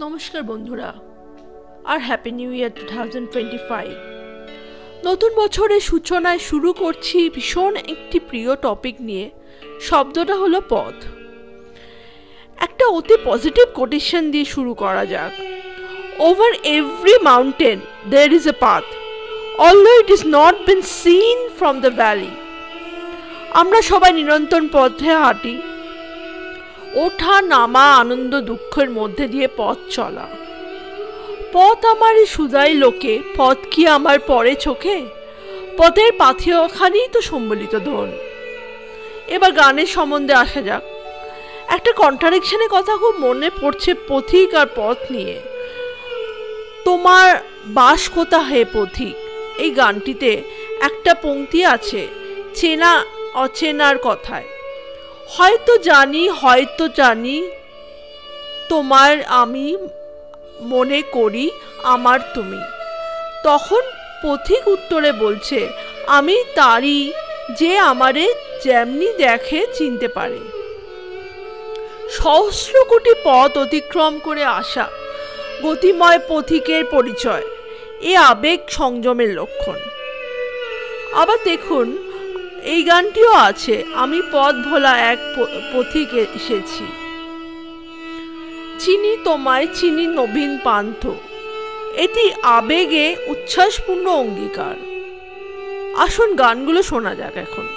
নমস্কার বন্ধুরা, আর happy new year 2025। নতুন বছরের সূচনায় শুরু করছি ভীষণ একটি প্রিয় টপিক নিয়ে। শব্দটা হলো পথ। একটা অতি পজিটিভ কোটেশন দিয়ে শুরু করা যাক। Over every mountain there is a path, although it is not been seen from the valley। আমরা সবাই নিরন্তর পথে হাঁটি, ওঠা নামা আনন্দ দুঃখের মধ্যে দিয়ে পথ চলা। পথ আমারই সুদাই লোকে, পথ কি আমার পরে চোখে, পথের পাথেয়খানি তো সম্বলিত ধন। এবার গানের সম্বন্ধে আসা যাক। একটা কন্ট্রাডিকশনের কথা খুব মনে পড়ছে পথিক আর পথ নিয়ে। তোমার বাস কোথা হে পথিক, এই গানটিতে একটা পংক্তি আছে চেনা অচেনার কথায়। হয়তো জানি তোমার আমি, মনে করি আমার তুমি। তখন পথিক উত্তরে বলছে, আমি তারই যে আমারে যেমনি দেখে চিনতে পারে। সহস্র কোটি পথ অতিক্রম করে আসা গতিময় পথিকের পরিচয়, এ আবেগ সংযমের লক্ষণ। আবার দেখুন, এই গানটিও আছে, আমি পথ ভোলা এক পথিক এসেছি, চিনি তোমায় চিনি নবীন পান্থ। এটি আবেগে উচ্ছ্বাসপূর্ণ অঙ্গীকার। আসুন গানগুলো শোনা যাক এখন।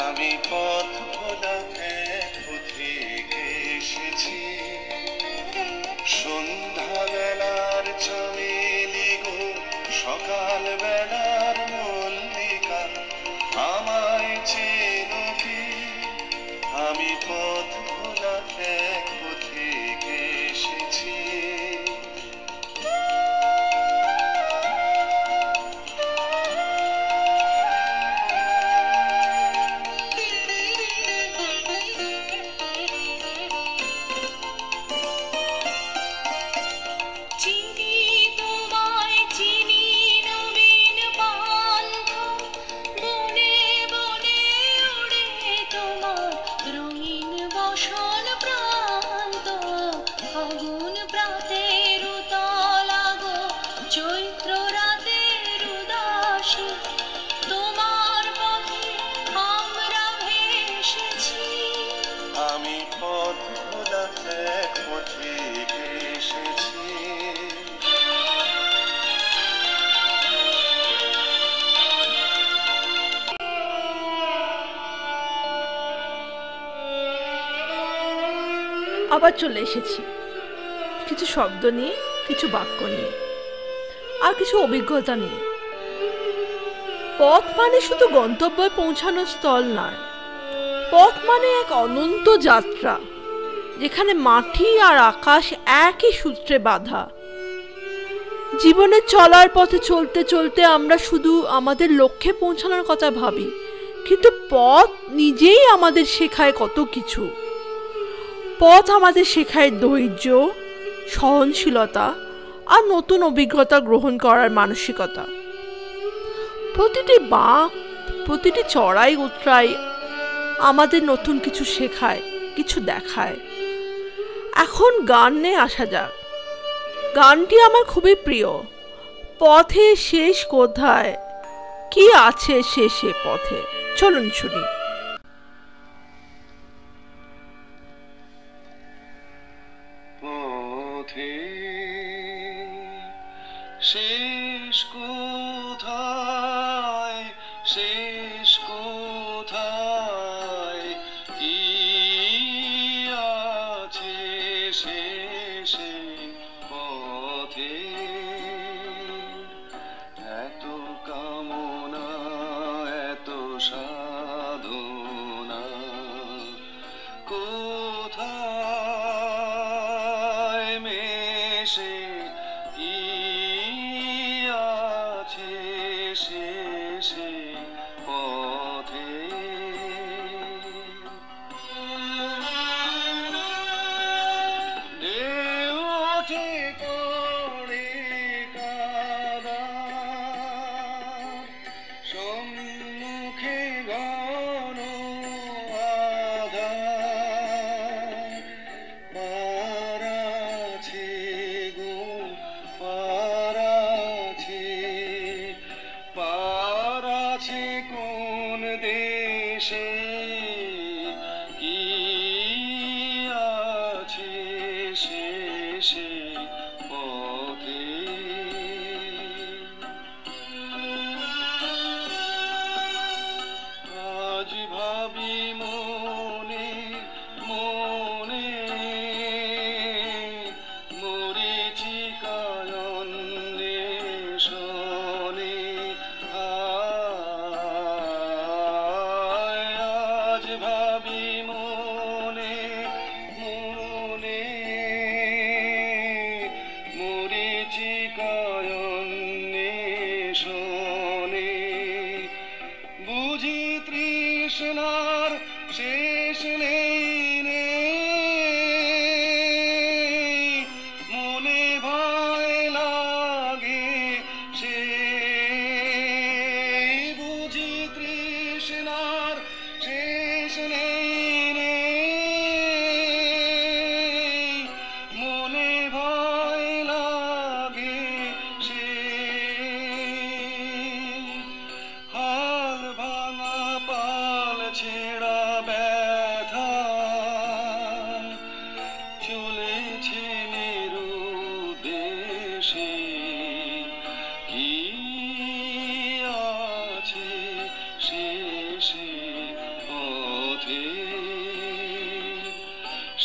আমি পথ ভোলা এক পথিক এসেছি, আবার চলে এসেছি কিছু শব্দ নিয়ে, কিছু বাক্য নিয়ে, আর কিছু অভিজ্ঞতা নিয়ে। পথ মানে শুধু গন্তব্যে পৌঁছানোর স্থল নয়, পথ মানে এক অনন্ত যাত্রা, যেখানে মাটি আর আকাশ একই সূত্রে বাঁধা। জীবনে চলার পথে চলতে চলতে আমরা শুধু আমাদের লক্ষ্যে পৌঁছানোর কথা ভাবি, কিন্তু পথ নিজেই আমাদের শেখায় কত কিছু। পথ আমাদের শেখায় ধৈর্য, সহনশীলতা আর নতুন অভিজ্ঞতা গ্রহণ করার মানসিকতা। প্রতিটি বাঁক, প্রতিটি চড়াই উতরাই আমাদের নতুন কিছু শেখায়, কিছু দেখায়। এখন গান নিয়ে আসা যাক। গানটি আমার খুবই প্রিয়। পথে শেষ কোথায়, কি আছে শেষে পথে। চলুন শুনি। পথে শেষ কোথায়, শেষ কোথায়, কি আছে শেষে পথে। এত কামনা, এত সাধনা, কোথায় মেশে কি আছে শেষে পথে। ঢেউ ওঠে করে কাদা, সম্মুখে ঘন আঁধার। পার আছে গো, পার আছে, পার আছে কোন দেশে, কি আছে শেষে পথে। আজ ভাবি মনে মনে, মরীচিকায় অন্বেষণে। আজ ভাবি মনে মনে, মরীচিকায় অন্বেষণে। বুঝি তৃষ্ণার শেষ নেই রে, মনে ভয় লাগে সে। বুঝি তৃষ্ণার শেষ নেই রে, মনে ভয় লাগে সে। হাল ভাঙা পাল ছেঁড়া ব্যথা, চলেছে নিরুদ্দেশে, কি আছে শেষে পথে।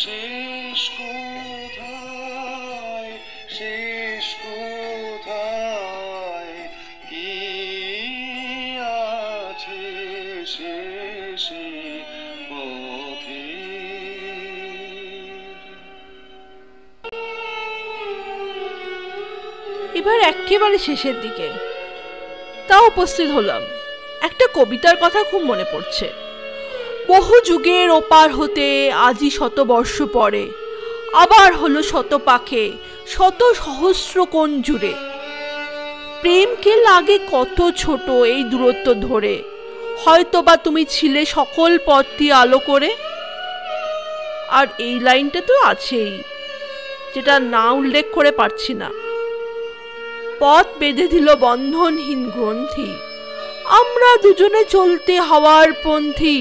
শেষ কোথায়, শেষ কোথায়, কি আছে শেষে পথে। এবার একেবারে শেষের দিকে তাও উপস্থিত হলাম। একটা কবিতার কথা খুব মনে পড়ছে। বহু যুগের ওপার হতে আজই শতবর্ষ পরে, আবার হলো শত পাখে শত সহস্র কোণ জুড়ে। প্রেমকে লাগে কত ছোট এই দূরত্ব ধরে, হয়তোবা তুমি ছিলে সকল পথটি আলো করে। আর এই লাইনটা তো আছেই, যেটা না উল্লেখ করে পারছি না। পথ বেঁধে দিল বন্ধনহীন গ্রন্থি, আমরা দুজনে চলতে হওয়ার পন্থী।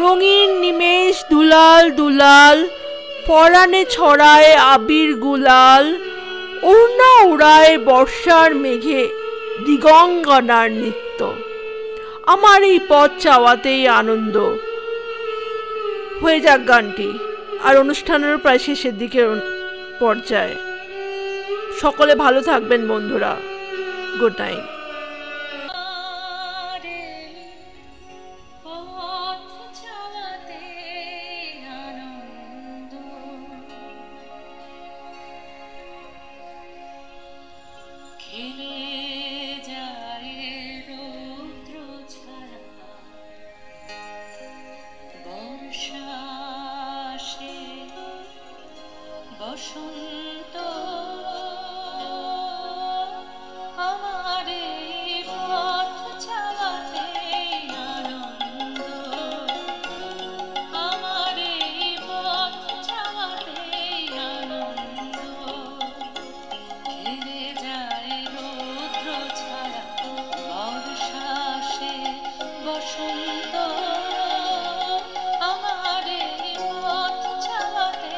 রঙিন নিমেষ দুলাল দুলাল, পরাণে ছড়ায় আবির গুলাল। ওড়না উড়ায় বর্ষার মেঘে দিগঙ্গনার নৃত্য। আমার এই পথ চাওয়াতেই আনন্দ। হয়ে যাক গানটি, আর অনুষ্ঠানেরও প্রায় শেষের দিকে পর্যায়ে। সকলে ভালো থাকবেন বন্ধুরা। Good night. বসন্ত আমার পথ চালাতে আনন্দ, আমার পথ চালাতে আনন্দ, খেলে যায় রৌদ্র ছায়া বর্ষা আসে বসন্ত আমার পথ চালাতে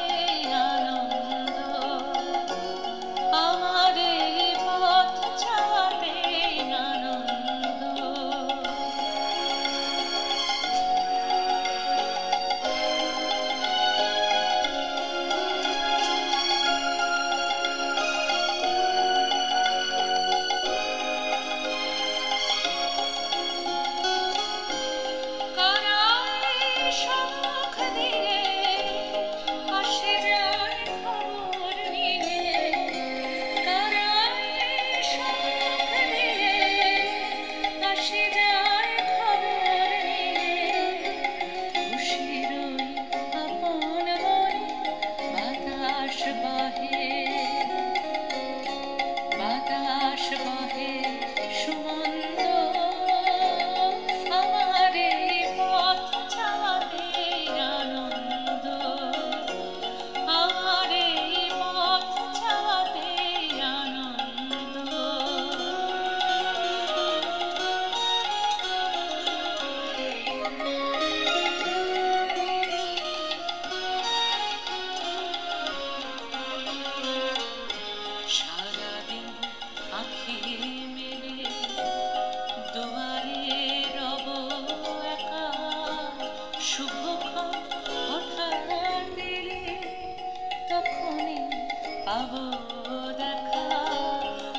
পাবো দেখা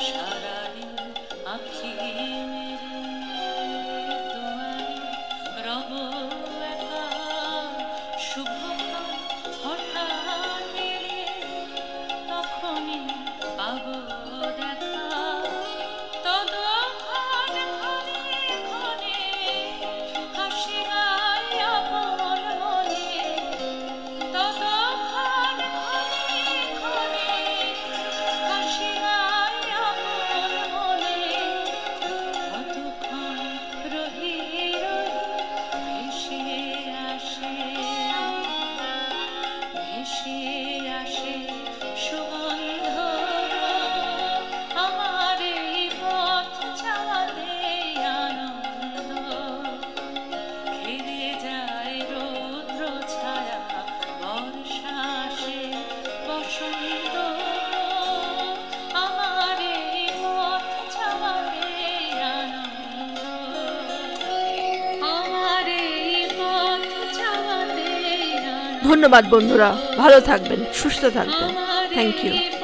সারাদিন আঁখি মেরে তোমায় রব একা শুভক্ষণ হঠাৎ এলে তখনই পাবো দেখা ততক্ষণ ক্ষণে ক্ষণে হাসি গায় আপন মনে ততক্ষণ ধন্যবাদ বন্ধুরা, ভালো থাকবেন, সুস্থ থাকবেন। Thank you.